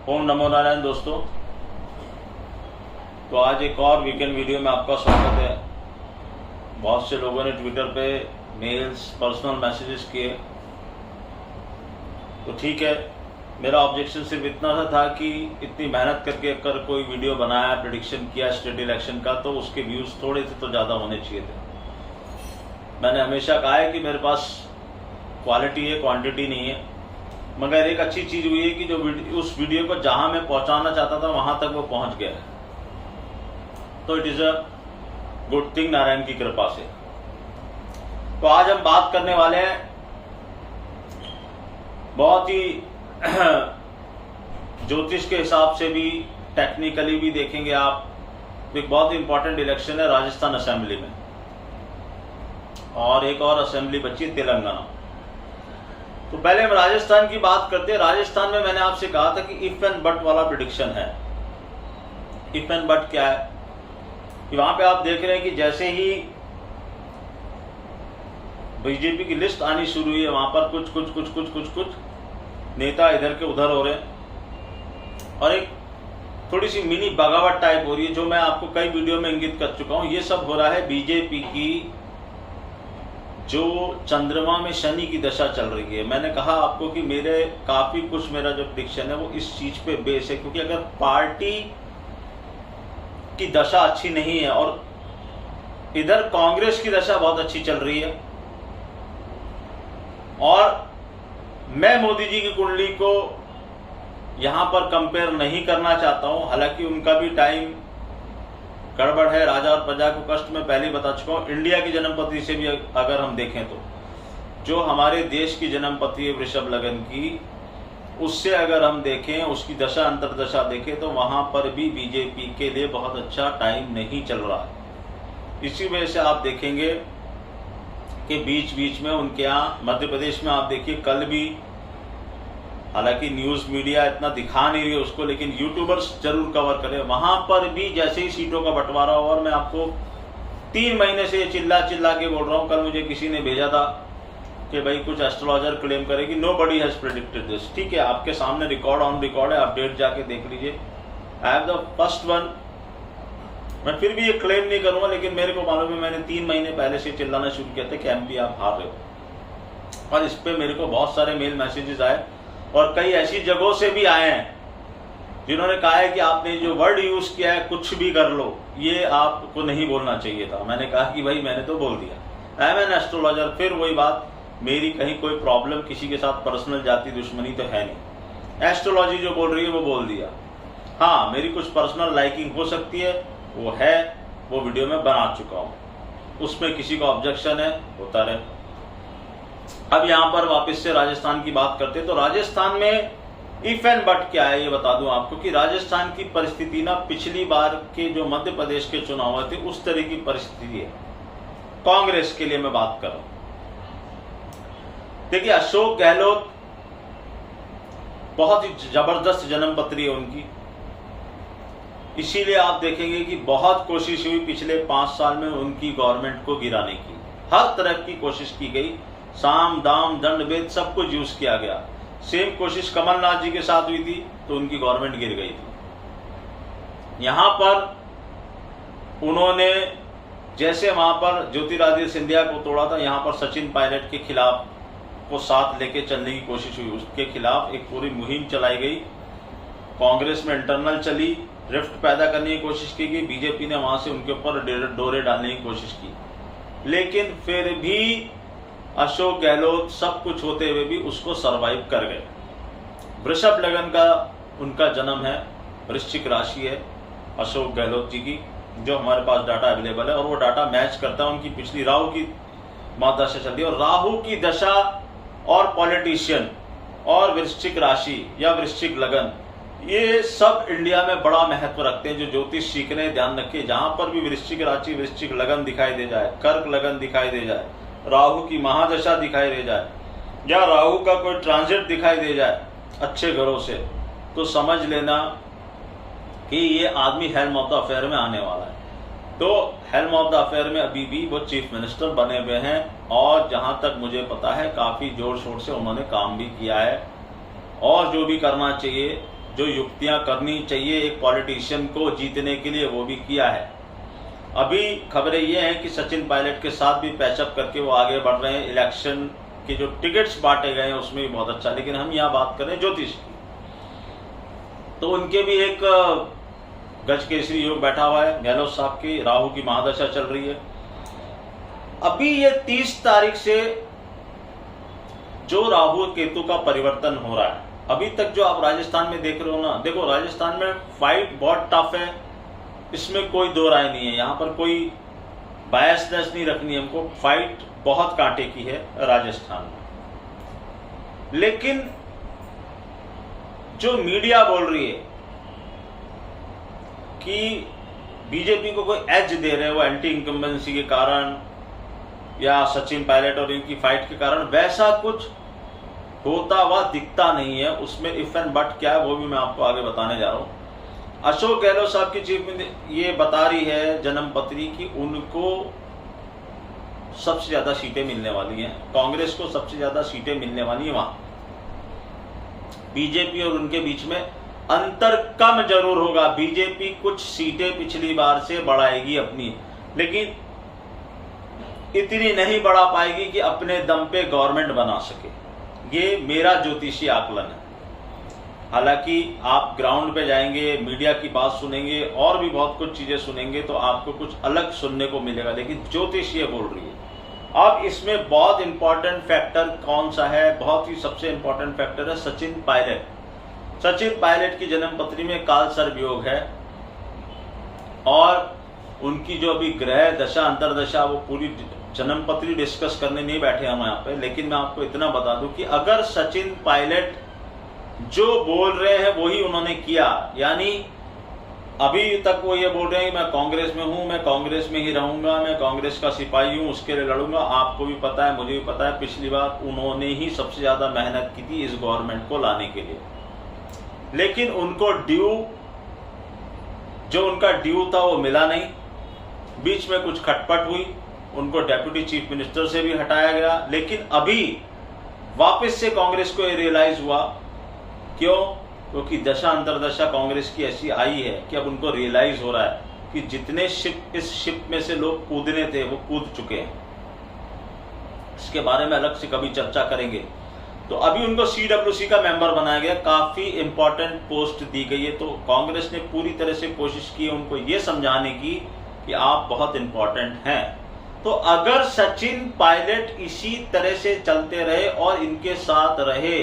ओम नमो नारायण दोस्तों। तो आज एक और वीकेंड वीडियो में आपका स्वागत है। बहुत से लोगों ने ट्विटर पे मेल्स, पर्सनल मैसेजेस किए, तो ठीक है। मेरा ऑब्जेक्शन सिर्फ इतना सा था कि इतनी मेहनत करके अगर कोई वीडियो बनाया, प्रेडिक्शन किया स्टेट इलेक्शन का, तो उसके व्यूज़ थोड़े से तो ज़्यादा होने चाहिए थे। मैंने हमेशा कहा है कि मेरे पास क्वालिटी है, क्वांटिटी नहीं है। मगर एक अच्छी चीज़ हुई है कि जो उस वीडियो को जहां मैं पहुंचाना चाहता था वहां तक वो पहुंच गया है, तो it is a good thing, Narayan की कृपा से। तो आज हम बात करने वाले हैं बहुत ही ज्योतिष के हिसाब से भी, टेक्निकली भी देखेंगे आप। एक बहुत ही इंपॉर्टेंट इलेक्शन है राजस्थान असेंबली में, और एक और असेंबली बची है तेलंगाना। तो पहले हम राजस्थान की बात करते हैं। राजस्थान में मैंने आपसे कहा था कि इफ एंड बट वाला प्रेडिक्शन है। इफ एंड बट क्या है कि वहां पे आप देख रहे हैं कि जैसे ही बीजेपी की लिस्ट आनी शुरू हुई है, वहां पर कुछ नेता इधर के उधर हो रहे हैं, और एक थोड़ी सी मिनी बगावत टाइप हो रही है, जो मैं आपको कई वीडियो में इंगित कर चुका हूं। ये सब हो रहा है बीजेपी की जो चंद्रमा में शनि की दशा चल रही है। मैंने कहा आपको कि मेरे काफी कुछ मेरा जो प्रेडिक्शन है वो इस चीज पे बेस है, क्योंकि अगर पार्टी की दशा अच्छी नहीं है, और इधर कांग्रेस की दशा बहुत अच्छी चल रही है, और मैं मोदी जी की कुंडली को यहां पर कंपेयर नहीं करना चाहता हूं। हालांकि उनका भी टाइम गड़बड़ है, राजा और प्रजा को कष्ट में पहले ही बता चुका हूं। इंडिया की जन्मपति से भी अगर हम देखें तो जो हमारे देश की जन्मपति है वृषभ लगन की, उससे अगर हम देखें, उसकी दशा अंतरदशा देखें, तो वहां पर भी बीजेपी के लिए बहुत अच्छा टाइम नहीं चल रहा है। इसी वजह से आप देखेंगे कि बीच बीच में उनके यहाँ मध्य प्रदेश में आप देखिए, कल भी, हालांकि न्यूज मीडिया इतना दिखा नहीं रही है उसको, लेकिन यूट्यूबर्स जरूर कवर करें, वहां पर भी जैसे ही सीटों का बंटवारा हुआ, और मैं आपको 3 महीने से चिल्ला के बोल रहा हूं। कल मुझे किसी ने भेजा था कि भाई कुछ एस्ट्रोलॉजर क्लेम करेगी, नोबडी हैज प्रेडिक्टेड दिस। ठीक है, आपके सामने रिकॉर्ड ऑन रिकॉर्ड है, अपडेट जाके देख लीजिए। I am the first one. मैं फिर भी ये क्लेम नहीं करूंगा, लेकिन मेरे को मालूम है, मैंने 3 महीने पहले से चिल्लाना शुरू किया था कि एमपी आप हार रहे हो, और इस पे मेरे को बहुत सारे मेल मैसेजेस आए, और कई ऐसी जगहों से भी आए हैं जिन्होंने कहा है कि आपने जो वर्ड यूज किया है, कुछ भी कर लो, ये आपको नहीं बोलना चाहिए था। मैंने कहा कि भाई मैंने तो बोल दिया, आई एम एन एस्ट्रोलॉजर। फिर वही बात, मेरी कहीं कोई प्रॉब्लम, किसी के साथ पर्सनल जाति दुश्मनी तो है नहीं। एस्ट्रोलॉजी जो बोल रही है वो बोल दिया। हाँ, मेरी कुछ पर्सनल लाइकिंग हो सकती है, वो है, वो वीडियो में बना चुका हूं, उसमें किसी को ऑब्जेक्शन है, होता रहे। अब यहां पर वापस से राजस्थान की बात करते हैं। तो राजस्थान में इफ एंड बट क्या है ये बता दूं आपको कि राजस्थान की परिस्थिति ना, पिछली बार के जो मध्य प्रदेश के चुनाव हुए थे उस तरह की परिस्थिति है। कांग्रेस के लिए मैं बात कर रहा हूं। देखिए, अशोक गहलोत बहुत ही जबरदस्त जन्मपत्री है उनकी, इसीलिए आप देखेंगे कि बहुत कोशिश हुई पिछले 5 साल में उनकी गवर्नमेंट को गिराने की। हर तरह की कोशिश की गई, साम दाम दंड भेद सब कुछ यूज किया गया। सेम कोशिश कमलनाथ जी के साथ हुई थी, तो उनकी गवर्नमेंट गिर गई थी। यहां पर उन्होंने जैसे वहां पर ज्योतिरादित्य सिंधिया को तोड़ा था, यहां पर सचिन पायलट के खिलाफ को साथ लेके चलने की कोशिश हुई, उसके खिलाफ एक पूरी मुहिम चलाई गई। कांग्रेस में इंटरनल चली, रिफ्ट पैदा करने की कोशिश की गई, बीजेपी ने वहां से उनके ऊपर डोरे डालने की कोशिश की, लेकिन फिर भी अशोक गहलोत सब कुछ होते हुए भी उसको सरवाइव कर गए। वृषभ लगन का उनका जन्म है, वृश्चिक राशि है अशोक गहलोत जी की, जो हमारे पास डाटा अवेलेबल है, और वो डाटा मैच करता है उनकी पिछली राहु की महादशा चल रही है। और राहु की दशा और पॉलिटिशियन और वृश्चिक राशि या वृश्चिक लगन, ये सब इंडिया में बड़ा महत्व रखते हैं। जो ज्योतिष सीख रहे हैं ध्यान रखिए, जहां पर भी वृश्चिक राशि, वृश्चिक लगन दिखाई दे जाए, कर्क लगन दिखाई दे जाए, राहु की महादशा दिखाई दे जाए, या राहु का कोई ट्रांजिट दिखाई दे जाए अच्छे घरों से, तो समझ लेना कि ये आदमी हेल्म ऑफ द अफेयर में आने वाला है। तो हेल्म ऑफ द अफेयर में अभी भी वो चीफ मिनिस्टर बने हुए हैं, और जहां तक मुझे पता है काफी जोर शोर से उन्होंने काम भी किया है, और जो भी करना चाहिए जो युक्तियां करनी चाहिए एक पॉलिटिशियन को जीतने के लिए, वो भी किया है। अभी खबरें ये हैं कि सचिन पायलट के साथ भी पैचअप करके वो आगे बढ़ रहे हैं। इलेक्शन के जो टिकट्स बांटे गए हैं उसमें भी बहुत अच्छा। लेकिन हम यहाँ बात करें ज्योतिष की, तो उनके भी एक गज केसरी योग बैठा हुआ है। गहलोत साहब की राहु की महादशा चल रही है। अभी ये 30 तारीख से जो राहु केतु का परिवर्तन हो रहा है, अभी तक जो आप राजस्थान में देख रहे हो ना, देखो राजस्थान में फाइट बहुत टफ है, इसमें कोई दो राय नहीं है। यहां पर कोई बायसनेस नहीं रखनी है हमको, फाइट बहुत कांटे की है राजस्थान में। लेकिन जो मीडिया बोल रही है कि बीजेपी को कोई एज दे रहे हैं वो एंटी इनकम्बेंसी के कारण या सचिन पायलट और इनकी फाइट के कारण, वैसा कुछ होता हुआ दिखता नहीं है। उसमें इफ एंड बट क्या है वो भी मैं आपको आगे बताने जा रहा हूं। अशोक गहलोत साहब की चीफ ये बता रही है जन्म पत्री कि उनको सबसे ज्यादा सीटें मिलने वाली हैं, कांग्रेस को सबसे ज्यादा सीटें मिलने वाली है। वहां बीजेपी और उनके बीच में अंतर कम जरूर होगा। बीजेपी कुछ सीटें पिछली बार से बढ़ाएगी अपनी, लेकिन इतनी नहीं बढ़ा पाएगी कि अपने दम पे गवर्नमेंट बना सके। ये मेरा ज्योतिषी आकलन है। हालांकि आप ग्राउंड पे जाएंगे, मीडिया की बात सुनेंगे और भी बहुत कुछ चीजें सुनेंगे तो आपको कुछ अलग सुनने को मिलेगा, लेकिन ज्योतिष ये बोल रही है। अब इसमें बहुत इंपॉर्टेंट फैक्टर कौन सा है? बहुत ही सबसे इंपॉर्टेंट फैक्टर है सचिन पायलट। सचिन पायलट की जन्म पत्री में काल सर्प योग है और उनकी जो अभी ग्रह दशा अंतरदशा, वो पूरी जन्म पत्री डिस्कस करने नहीं बैठे हम यहाँ पे। लेकिन मैं आपको इतना बता दूं कि अगर सचिन पायलट जो बोल रहे हैं वही उन्होंने किया, यानी अभी तक वो ये बोल रहे हैं कि मैं कांग्रेस में हूं, मैं कांग्रेस में ही रहूंगा, मैं कांग्रेस का सिपाही हूं, उसके लिए लड़ूंगा। आपको भी पता है, मुझे भी पता है, पिछली बार उन्होंने ही सबसे ज्यादा मेहनत की थी इस गवर्नमेंट को लाने के लिए। लेकिन उनको जो उनका ड्यू था वो मिला नहीं। बीच में कुछ खटपट हुई, उनको डेप्यूटी चीफ मिनिस्टर से भी हटाया गया। लेकिन अभी वापस से कांग्रेस को ये रियलाइज हुआ, क्यों? क्योंकि दशा अंतरदशा कांग्रेस की ऐसी आई है कि अब उनको रियलाइज हो रहा है कि जितने इस शिप में से लोग कूदने थे वो कूद चुके हैं। इसके बारे में अलग से कभी चर्चा करेंगे। तो अभी उनको CWC का मेंबर बनाया गया, काफी इंपॉर्टेंट पोस्ट दी गई है। तो कांग्रेस ने पूरी तरह से कोशिश की उनको ये समझाने की कि आप बहुत इंपॉर्टेंट हैं। तो अगर सचिन पायलट इसी तरह से चलते रहे और इनके साथ रहे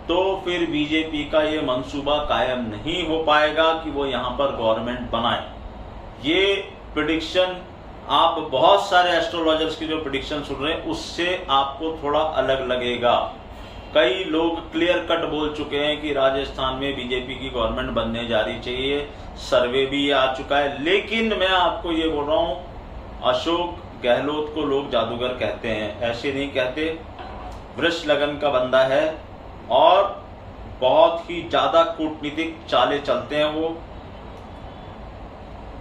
तो फिर बीजेपी का ये मंसूबा कायम नहीं हो पाएगा कि वो यहां पर गवर्नमेंट बनाए। ये प्रेडिक्शन आप बहुत सारे एस्ट्रोलॉजर्स की जो प्रेडिक्शन सुन रहे हैं उससे आपको थोड़ा अलग लगेगा। कई लोग क्लियर कट बोल चुके हैं कि राजस्थान में बीजेपी की गवर्नमेंट बनने जा रही चाहिए, सर्वे भी आ चुका है। लेकिन मैं आपको ये बोल रहा हूं, अशोक गहलोत को लोग जादूगर कहते हैं, ऐसे नहीं कहते। वृष लगन का बंदा है और बहुत ही ज्यादा कूटनीतिक चालें चलते हैं वो।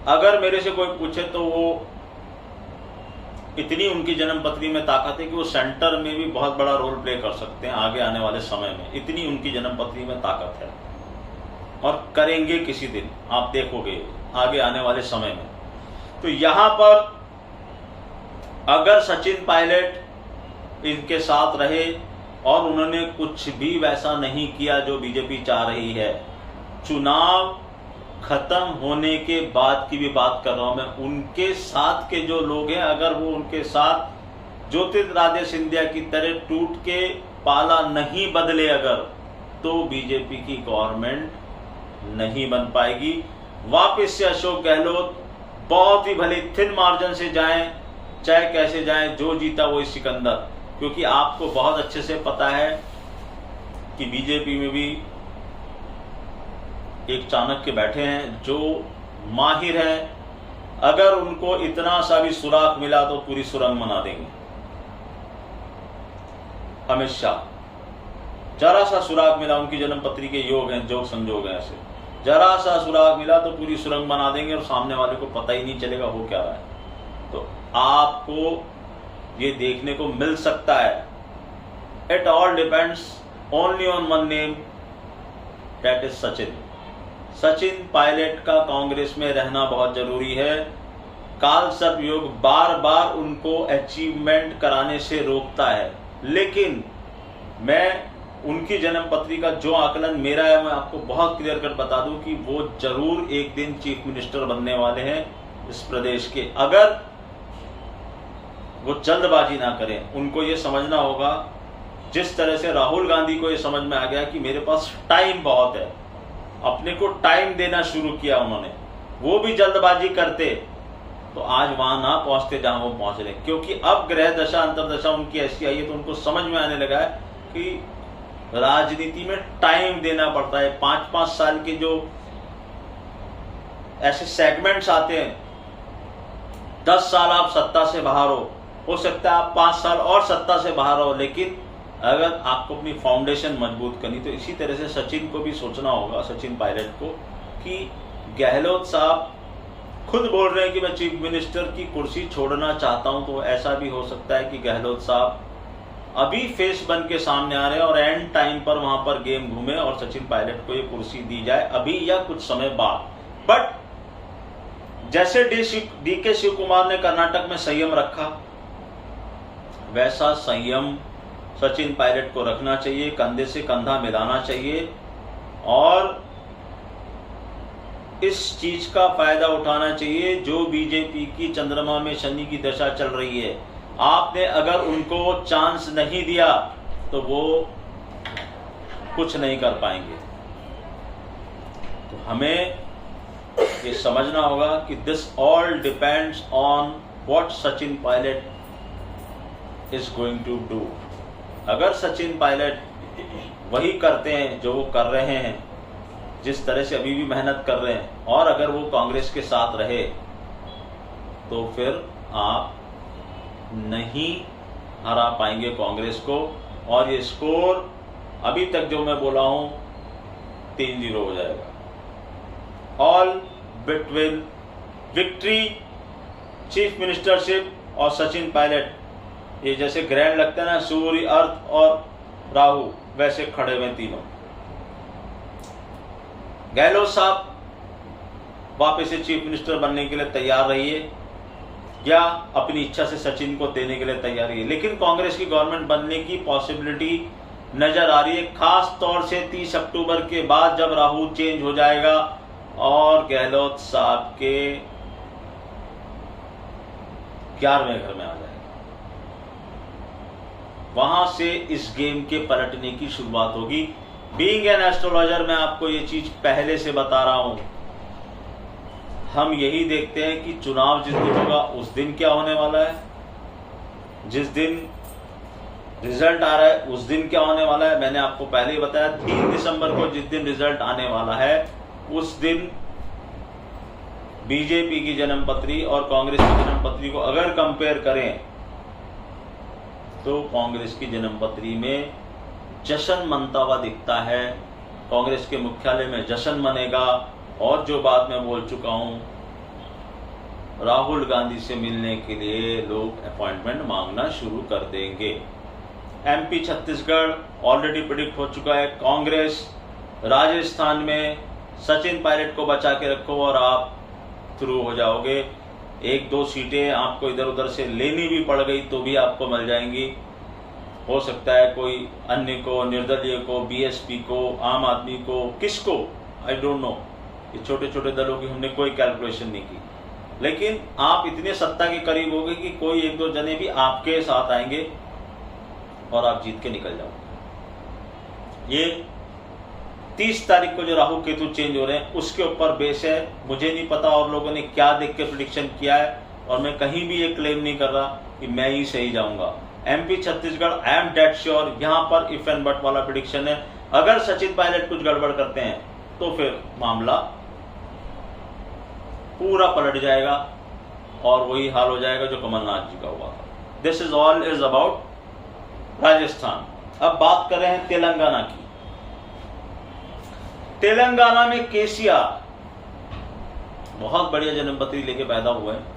अगर मेरे से कोई पूछे तो वो इतनी उनकी जन्म पत्री में ताकत है कि वो सेंटर में भी बहुत बड़ा रोल प्ले कर सकते हैं आगे आने वाले समय में। इतनी उनकी जन्म पत्री में ताकत है और करेंगे किसी दिन, आप देखोगे आगे आने वाले समय में। तो यहां पर अगर सचिन पायलट इनके साथ रहे और उन्होंने कुछ भी वैसा नहीं किया जो बीजेपी चाह रही है, चुनाव खत्म होने के बाद की भी बात कर रहा हूं मैं, उनके साथ के जो लोग हैं अगर वो उनके साथ ज्योतिरादित्य सिंधिया की तरह टूट के पाला नहीं बदले अगर, तो बीजेपी की गवर्नमेंट नहीं बन पाएगी। वापस से अशोक गहलोत बहुत ही भले थिन मार्जिन से जाएं, चाहे कैसे जाएं, जो जीता वो सिकंदर। क्योंकि आपको बहुत अच्छे से पता है कि बीजेपी में भी एक चाणक्य बैठे हैं जो माहिर हैं। अगर उनको इतना सा भी सुराग मिला तो पूरी सुरंग बना देंगे। अमित शाह, जरा सा सुराग मिला, उनकी जन्म पत्री के योग हैं, जो संजोग हैं, ऐसे जरा सा सुराग मिला तो पूरी सुरंग बना देंगे और सामने वाले को पता ही नहीं चलेगा हो क्या रहा है। तो आपको ये देखने को मिल सकता है। It all depends only on one name, that is Sachin Pilot का कांग्रेस में रहना बहुत जरूरी है। काल सर्प योग बार बार उनको अचीवमेंट कराने से रोकता है, लेकिन मैं उनकी जन्म पत्री का जो आकलन मेरा है, मैं आपको बहुत क्लियर कट बता दूं कि वो जरूर एक दिन चीफ मिनिस्टर बनने वाले हैं इस प्रदेश के, अगर वो जल्दबाजी ना करें। उनको ये समझना होगा, जिस तरह से राहुल गांधी को ये समझ में आ गया कि मेरे पास टाइम बहुत है, अपने को टाइम देना शुरू किया उन्होंने। वो भी जल्दबाजी करते तो आज वहां ना पहुंचते जहां वो पहुंच रहे, क्योंकि अब ग्रह दशा अंतरदशा उनकी ऐसी आई है तो उनको समझ में आने लगा है कि राजनीति में टाइम देना पड़ता है। 5-5 साल के जो ऐसे सेगमेंट्स आते हैं, 10 साल आप सत्ता से बाहर हो सकता है आप 5 साल और सत्ता से बाहर हो, लेकिन अगर आपको अपनी फाउंडेशन मजबूत करनी, तो इसी तरह से सचिन को भी सोचना होगा, सचिन पायलट को, कि गहलोत साहब खुद बोल रहे हैं कि मैं चीफ मिनिस्टर की कुर्सी छोड़ना चाहता हूं, तो ऐसा भी हो सकता है कि गहलोत साहब अभी फेस बन के सामने आ रहे हैं और एंड टाइम पर वहां पर गेम घूमे और सचिन पायलट को ये कुर्सी दी जाए अभी या कुछ समय बाद। बट जैसे डीके शिव कुमार ने कर्नाटक में संयम रखा, वैसा संयम सचिन पायलट को रखना चाहिए, कंधे से कंधा मिलाना चाहिए और इस चीज का फायदा उठाना चाहिए जो बीजेपी की चंद्रमा में शनि की दशा चल रही है। आपने अगर उनको चांस नहीं दिया तो वो कुछ नहीं कर पाएंगे। तो हमें ये समझना होगा कि this all depends on what Sachin Pilot is going to do. अगर सचिन पायलट वही करते हैं जो वो कर रहे हैं, जिस तरह से अभी भी मेहनत कर रहे हैं, और अगर वो कांग्रेस के साथ रहे, तो फिर आप नहीं हरा पाएंगे कांग्रेस को। और ये स्कोर अभी तक जो मैं बोला हूं 3-0 हो जाएगा। All between victory, chief ministership और सचिन पायलट। ये जैसे ग्रहण लगता है ना, सूर्य, अर्थ और राहु, वैसे खड़े हुए तीनों। गहलोत साहब वापस से चीफ मिनिस्टर बनने के लिए तैयार रहिए या अपनी इच्छा से सचिन को देने के लिए तैयार रहिए, लेकिन कांग्रेस की गवर्नमेंट बनने की पॉसिबिलिटी नजर आ रही है, खास तौर से 30 अक्टूबर के बाद जब राहु चेंज हो जाएगा और गहलोत साहब के 11वें घर में आ जाएगा। वहां से इस गेम के पलटने की शुरुआत होगी। बीइंग एन एस्ट्रोलॉजर मैं आपको ये चीज पहले से बता रहा हूं। हम यही देखते हैं कि चुनाव जिस दिन होगा उस दिन क्या होने वाला है, जिस दिन रिजल्ट आ रहा है उस दिन क्या होने वाला है। मैंने आपको पहले ही बताया 3 दिसंबर को जिस दिन रिजल्ट आने वाला है, उस दिन बीजेपी की जन्मपत्री और कांग्रेस की जन्मपत्री को अगर कंपेयर करें तो कांग्रेस की जन्मपत्री में जश्न मनता हुआ दिखता है। कांग्रेस के मुख्यालय में जश्न मनेगा और जो बात मैं बोल चुका हूं, राहुल गांधी से मिलने के लिए लोग अपॉइंटमेंट मांगना शुरू कर देंगे। एमपी छत्तीसगढ़ ऑलरेडी प्रेडिक्ट हो चुका है। कांग्रेस राजस्थान में सचिन पायलट को बचा के रखो और आप थ्रू हो जाओगे। 1-2 सीटें आपको इधर उधर से लेनी भी पड़ गई तो भी आपको मिल जाएंगी। हो सकता है कोई अन्य को, निर्दलीय को, बीएसपी को, आम आदमी को, किसको, आई डोंट नो। ये छोटे छोटे दलों की हमने कोई कैलकुलेशन नहीं की, लेकिन आप इतने सत्ता के करीब हो गए कि कोई 1-2 जने भी आपके साथ आएंगे और आप जीत के निकल जाओगे। ये 30 तारीख को जो राहु केतु चेंज हो रहे हैं उसके ऊपर बेस है। मुझे नहीं पता और लोगों ने क्या देख के प्रेडिक्शन किया है, और मैं कहीं भी ये क्लेम नहीं कर रहा कि मैं ही सही जाऊंगा। MP Chhattisgarh I am dead sure, यहां पर इफ एंड बट वाला प्रेडिक्शन है। अगर सचिन पायलट कुछ गड़बड़ करते हैं तो फिर मामला पूरा पलट जाएगा और वही हाल हो जाएगा जो कमलनाथ जी का हुआ था। This is all is about Rajasthan. अब बात कर रहे हैं तेलंगाना की। तेलंगाना में केसीआर बहुत बढ़िया जन्मपत्री लेके पैदा हुए हैं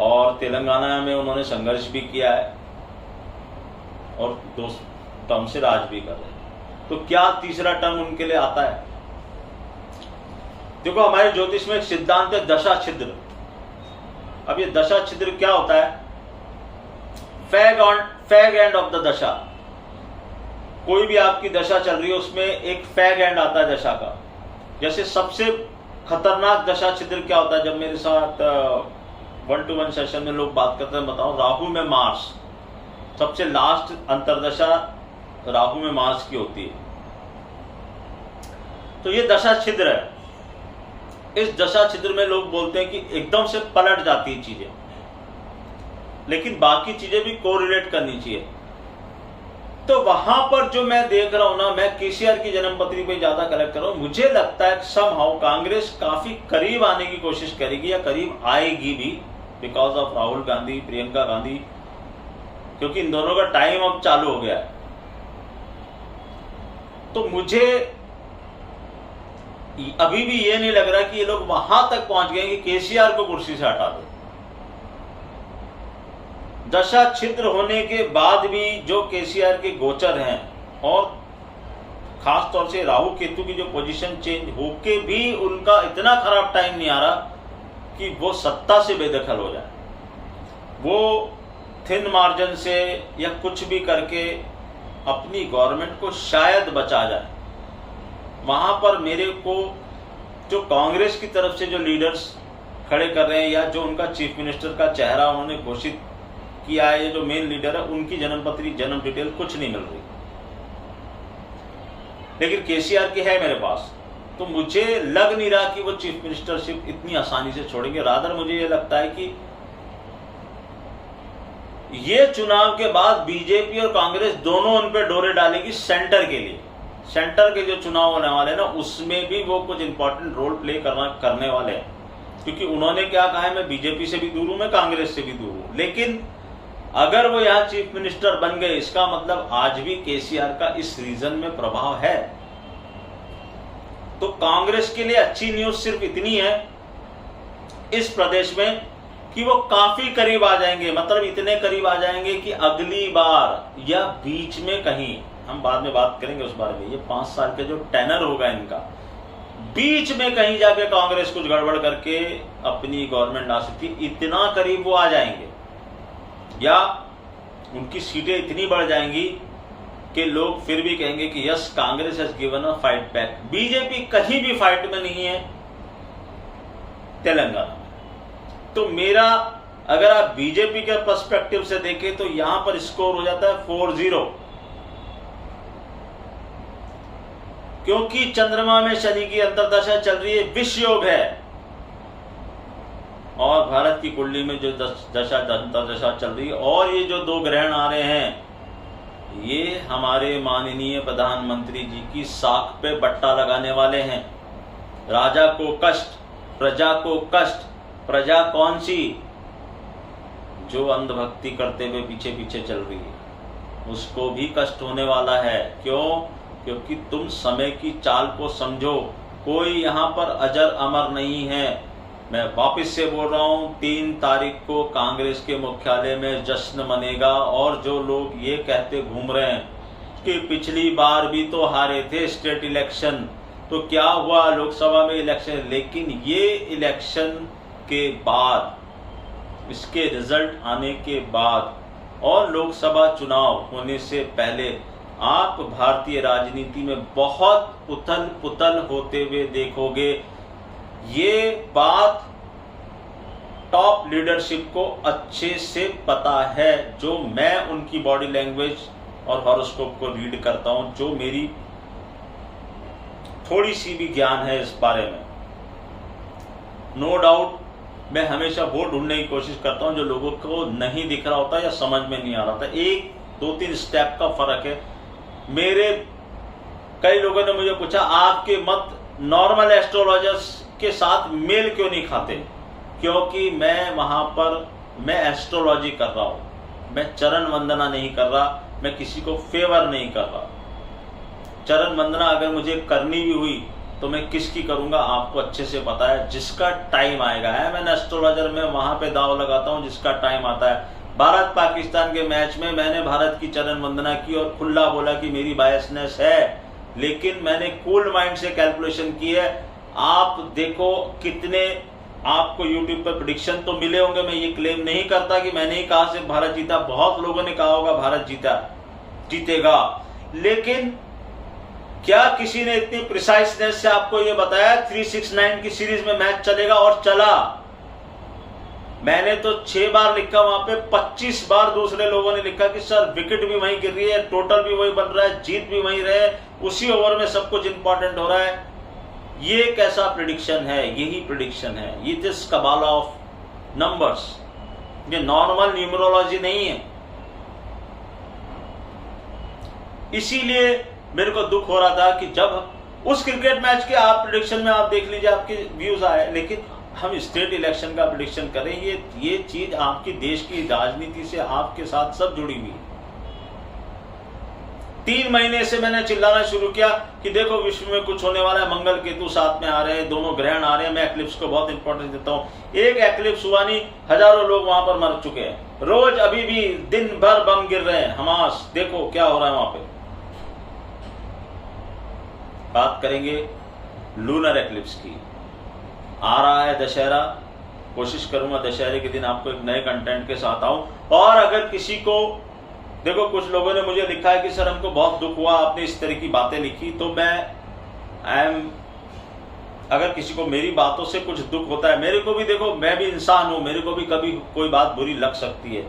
और तेलंगाना में उन्होंने संघर्ष भी किया है और 2 टर्म से राज भी कर रहे हैं। तो क्या तीसरा टर्म उनके लिए आता है? देखो, हमारे ज्योतिष में एक सिद्धांत है दशा छिद्र। अब ये दशा छिद्र क्या होता है? फैग एंड ऑफ द दशा। कोई भी आपकी दशा चल रही है, उसमें एक फैग एंड आता है दशा का। जैसे सबसे खतरनाक दशा छिद्र क्या होता है? जब मेरे साथ 1-to-1 सेशन में लोग बात करते हैं, बताओ, राहु में मार्स, सबसे लास्ट अंतरदशा राहु में मार्स की होती है। तो ये दशा छिद्र है। इस दशा छिद्र में लोग बोलते हैं कि एकदम से पलट जाती है चीजें, लेकिन बाकी चीजें भी कोरिलेट करनी चाहिए। तो वहां पर जो मैं देख रहा हूं ना, मैं केसीआर की जन्मपत्री पे ज्यादा कलेक्ट कर रहा हूं। मुझे लगता है समहाउ कांग्रेस काफी करीब आने की कोशिश करेगी या करीब आएगी भी, बिकॉज ऑफ राहुल गांधी, प्रियंका गांधी, क्योंकि इन दोनों का टाइम अब चालू हो गया है। तो मुझे अभी भी ये नहीं लग रहा कि ये लोग वहां तक पहुंच गए कि केसीआर को कुर्सी से हटा दो। दशा छिद्र होने के बाद भी जो केसीआर के गोचर हैं, और खास तौर से राहु केतु की जो पोजीशन चेंज होके भी उनका इतना खराब टाइम नहीं आ रहा कि वो सत्ता से बेदखल हो जाए। वो थिन मार्जिन से या कुछ भी करके अपनी गवर्नमेंट को शायद बचा जाए। वहां पर मेरे को जो कांग्रेस की तरफ से जो लीडर्स खड़े कर रहे हैं, या जो उनका चीफ मिनिस्टर का चेहरा उन्होंने घोषित किया है, जो मेन लीडर है, उनकी जन्मपत्री, जन्म डिटेल कुछ नहीं मिल रही, लेकिन केसीआर की है मेरे पास। तो मुझे लग नहीं रहा कि वो चीफ मिनिस्टरशिप इतनी आसानी से छोड़ेंगे। रादर मुझे ये लगता है कि ये चुनाव के बाद बीजेपी और कांग्रेस दोनों उन पर डोरे डालेगी सेंटर के लिए। सेंटर के जो चुनाव होने वाले हैं ना, उसमें भी वो कुछ इंपॉर्टेंट रोल प्ले करने वाले हैं, क्योंकि उन्होंने क्या कहा है, मैं बीजेपी से भी दूर हूं, मैं कांग्रेस से भी दूर हूं। लेकिन अगर वो यहां चीफ मिनिस्टर बन गए, इसका मतलब आज भी केसीआर का इस रीजन में प्रभाव है। तो कांग्रेस के लिए अच्छी न्यूज सिर्फ इतनी है इस प्रदेश में कि वो काफी करीब आ जाएंगे, मतलब इतने करीब आ जाएंगे कि अगली बार या बीच में कहीं, हम बाद में बात करेंगे उस बारे में, ये 5 साल के जो टेनर होगा इनका, बीच में कहीं जाके कांग्रेस कुछ गड़बड़ करके अपनी गवर्नमेंट ला सकती, इतना करीब वो आ जाएंगे, या उनकी सीटें इतनी बढ़ जाएंगी कि लोग फिर भी कहेंगे कि yes, Congress has given a fight back. BJP कहीं भी फाइट में नहीं है तेलंगाना में। तो मेरा, अगर आप बीजेपी के पर्सपेक्टिव से देखें, तो यहां पर स्कोर हो जाता है 4-0, क्योंकि चंद्रमा में शनि की अंतर्दशा चल रही है, विष योग है, और भारत की कुंडली में जो दशा अंतर्दशा चल रही है, और ये जो 2 ग्रहण आ रहे हैं, ये हमारे माननीय प्रधानमंत्री जी की साख पे बट्टा लगाने वाले हैं। राजा को कष्ट, प्रजा को कष्ट। प्रजा कौन सी? जो अंधभक्ति करते हुए पीछे पीछे चल रही है, उसको भी कष्ट होने वाला है। क्यों? क्योंकि तुम समय की चाल को समझो। कोई यहां पर अजर अमर नहीं है। मैं वापस से बोल रहा हूं, 3 तारीख को कांग्रेस के मुख्यालय में जश्न मनेगा। और जो लोग ये कहते घूम रहे हैं कि पिछली बार भी तो हारे थे स्टेट इलेक्शन, तो क्या हुआ लोकसभा में इलेक्शन, लेकिन ये इलेक्शन के बाद, इसके रिजल्ट आने के बाद और लोकसभा चुनाव होने से पहले आप भारतीय राजनीति में बहुत उथल पुथल होते हुए देखोगे। ये बात टॉप लीडरशिप को अच्छे से पता है, जो मैं उनकी बॉडी लैंग्वेज और हॉरोस्कोप को रीड करता हूं, जो मेरी थोड़ी सी भी ज्ञान है इस बारे में। नो डाउट मैं हमेशा वो ढूंढने की कोशिश करता हूं जो लोगों को नहीं दिख रहा होता या समझ में नहीं आ रहा था। 1-2-3 स्टेप का फर्क है। मेरे कई लोगों ने मुझे पूछा, आपके मत नॉर्मल एस्ट्रोलॉजर्स के साथ मेल क्यों नहीं खाते? क्योंकि मैं वहां पर मैं एस्ट्रोलॉजी कर रहा हूं, मैं चरण वंदना नहीं कर रहा, मैं किसी को फेवर नहीं कर रहा। चरण वंदना अगर मुझे करनी भी हुई तो मैं किसकी करूंगा आपको अच्छे से पता है, जिसका टाइम आएगा है। मैं एस्ट्रोलॉजर में वहां पे दाव लगाता हूं जिसका टाइम आता है। भारत पाकिस्तान के मैच में मैंने भारत की चरण वंदना की और खुला बोला कि मेरी बायसनेस है, लेकिन मैंने कूल माइंड से कैलकुलेशन की है। आप देखो कितने आपको यूट्यूब पर प्रेडिक्शन तो मिले होंगे। मैं ये क्लेम नहीं करता कि मैंने ही कहा सिर्फ भारत जीता, बहुत लोगों ने कहा होगा भारत जीतेगा, लेकिन क्या किसी ने इतनी प्रिसाइसनेस से आपको ये बताया 369 की सीरीज में मैच चलेगा? और चला। मैंने तो 6 बार लिखा, वहां पे 25 बार दूसरे लोगों ने लिखा कि सर विकेट भी वहीं गिर रही है, टोटल भी वही बन रहा है, जीत भी वहीं रहे, उसी ओवर में सब कुछ इंपॉर्टेंट हो रहा है। ये कैसा प्रेडिक्शन है? यही प्रेडिक्शन है। ये दिस कबाला ऑफ नंबर्स, ये नॉर्मल न्यूमरोलॉजी नहीं है। इसीलिए मेरे को दुख हो रहा था कि जब उस क्रिकेट मैच के आप प्रेडिक्शन में आप देख लीजिए आपके व्यूज आए, लेकिन हम स्टेट इलेक्शन का प्रेडिक्शन करें, ये चीज आपकी देश की राजनीति से आपके साथ सब जुड़ी हुई है। 3 महीने से मैंने चिल्लाना शुरू किया कि देखो विश्व में कुछ होने वाला है, मंगल केतु साथ में आ रहे हैं, दोनों ग्रहण आ रहे हैं। मैं एक्लिप्स को बहुत इंपॉर्टेंस देता हूं। एक एक्लिप्स हुआ नहीं, हजारों लोग वहां पर मर चुके हैं। रोज अभी भी दिन भर बम गिर रहे हैं, हमास देखो क्या हो रहा है वहां पे। बात करेंगे लूनर एक्लिप्स की। आ रहा है दशहरा, कोशिश करूंगा दशहरे के दिन आपको एक नए कंटेंट के साथ आऊं। और अगर किसी को, देखो कुछ लोगों ने मुझे लिखा है कि सर हमको बहुत दुख हुआ आपने इस तरह की बातें लिखी, तो अगर किसी को मेरी बातों से कुछ दुख होता है, मेरे को भी देखो मैं भी इंसान हूं, मेरे को भी कभी कोई बात बुरी लग सकती है,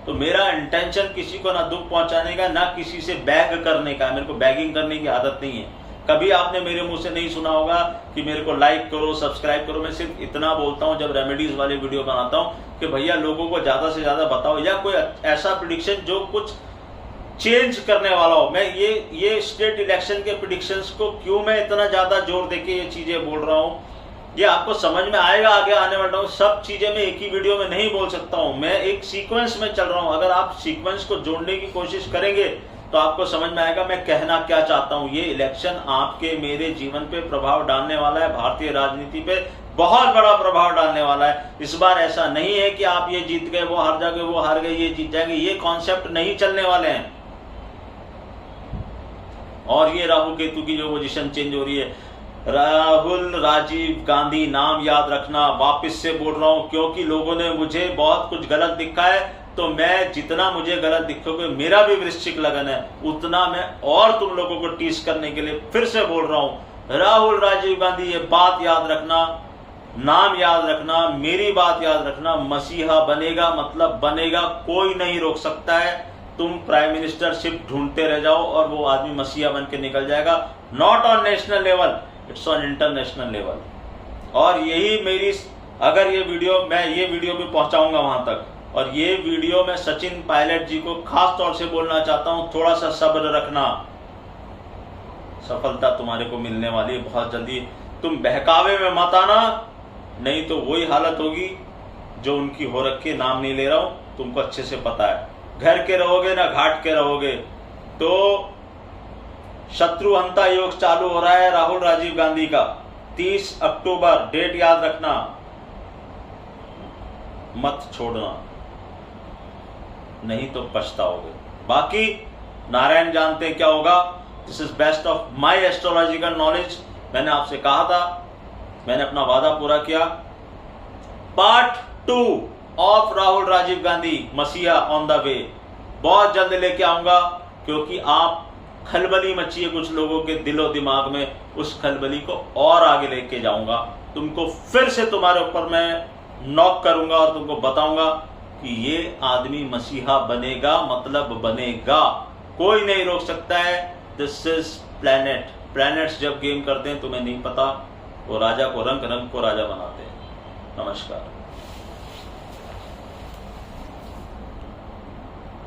तो मेरा इंटेंशन किसी को ना दुख पहुंचाने का ना किसी से बैग करने का। मेरे को बैगिंग करने की आदत नहीं है। कभी आपने मेरे मुंह से नहीं सुना होगा कि मेरे को लाइक करो, सब्सक्राइब करो। मैं सिर्फ इतना बोलता हूं जब रेमेडीज वाली वीडियो बनाता हूं कि भैया लोगों को ज्यादा से ज्यादा बताओ, या कोई ऐसा प्रेडिक्शन जो कुछ चेंज करने वाला हो। मैं ये स्टेट इलेक्शन के प्रेडिक्शंस को क्यों मैं इतना ज्यादा जोर देके ये चीजें बोल रहा हूं, ये आपको समझ में आएगा आगे आने वाला हूं। सब चीजें मैं एक ही वीडियो में नहीं बोल सकता हूं, मैं एक सीक्वेंस में चल रहा हूं। अगर आप सीक्वेंस को जोड़ने की कोशिश करेंगे तो आपको समझ में आएगा मैं कहना क्या चाहता हूं। ये इलेक्शन आपके मेरे जीवन पे प्रभाव डालने वाला है, भारतीय राजनीति पे बहुत बड़ा प्रभाव डालने वाला है। इस बार ऐसा नहीं है कि आप ये जीत गए वो हार जाएंगे, वो हार गए ये जीत जाएंगे, ये कॉन्सेप्ट नहीं चलने वाले हैं। और ये राहु केतु की जो पोजीशन चेंज हो रही है, राहुल राजीव गांधी नाम याद रखना, वापस से बोल रहा हूं क्योंकि लोगों ने मुझे बहुत कुछ गलत दिखा है। तो मैं जितना मुझे गलत दिखोगे, मेरा भी वृश्चिक लगन है, उतना मैं और तुम लोगों को टीस करने के लिए फिर से बोल रहा हूं। राहुल राजीव गांधी, ये बात याद रखना, नाम याद रखना, मेरी बात याद रखना। मसीहा बनेगा मतलब बनेगा, कोई नहीं रोक सकता है। तुम प्राइम मिनिस्टरशिप ढूंढते रह जाओ और वो आदमी मसीहा बन के निकल जाएगा। Not on national level, it's on international level. और यही मेरी, अगर ये वीडियो, मैं ये वीडियो भी पहुंचाऊंगा वहां तक। और ये वीडियो मैं सचिन पायलट जी को खास तौर से बोलना चाहता हूं, थोड़ा सा सब्र रखना, सफलता तुम्हारे को मिलने वाली है बहुत जल्दी। तुम बहकावे में मत आना, नहीं तो वही हालत होगी जो उनकी हो रखी है। नाम नहीं ले रहा हूं, तुमको अच्छे से पता है। घर के रहोगे ना घाट के रहोगे। तो शत्रुहंता योग चालू हो रहा है राहुल राजीव गांधी का 30 अक्टूबर, डेट याद रखना, मत छोड़ना, नहीं तो पछताओगे। बाकी नारायण जानते क्या होगा। This is best of my astrological knowledge. मैंने आपसे कहा था, मैंने अपना वादा पूरा किया। पार्ट 2 ऑफ राहुल राजीव गांधी मसीहा ऑन द वे बहुत जल्द लेके आऊंगा, क्योंकि आप खलबली मची है कुछ लोगों के दिलो दिमाग में, उस खलबली को और आगे लेके जाऊंगा। तुमको फिर से तुम्हारे ऊपर मैं नॉक करूंगा और तुमको बताऊंगा कि ये आदमी मसीहा बनेगा मतलब बनेगा, कोई नहीं रोक सकता है। This is planet. प्लैनेट्स जब गेम करते हैं तुम्हें नहीं पता, वो राजा को रंग रंग को राजा बनाते हैं। नमस्कार।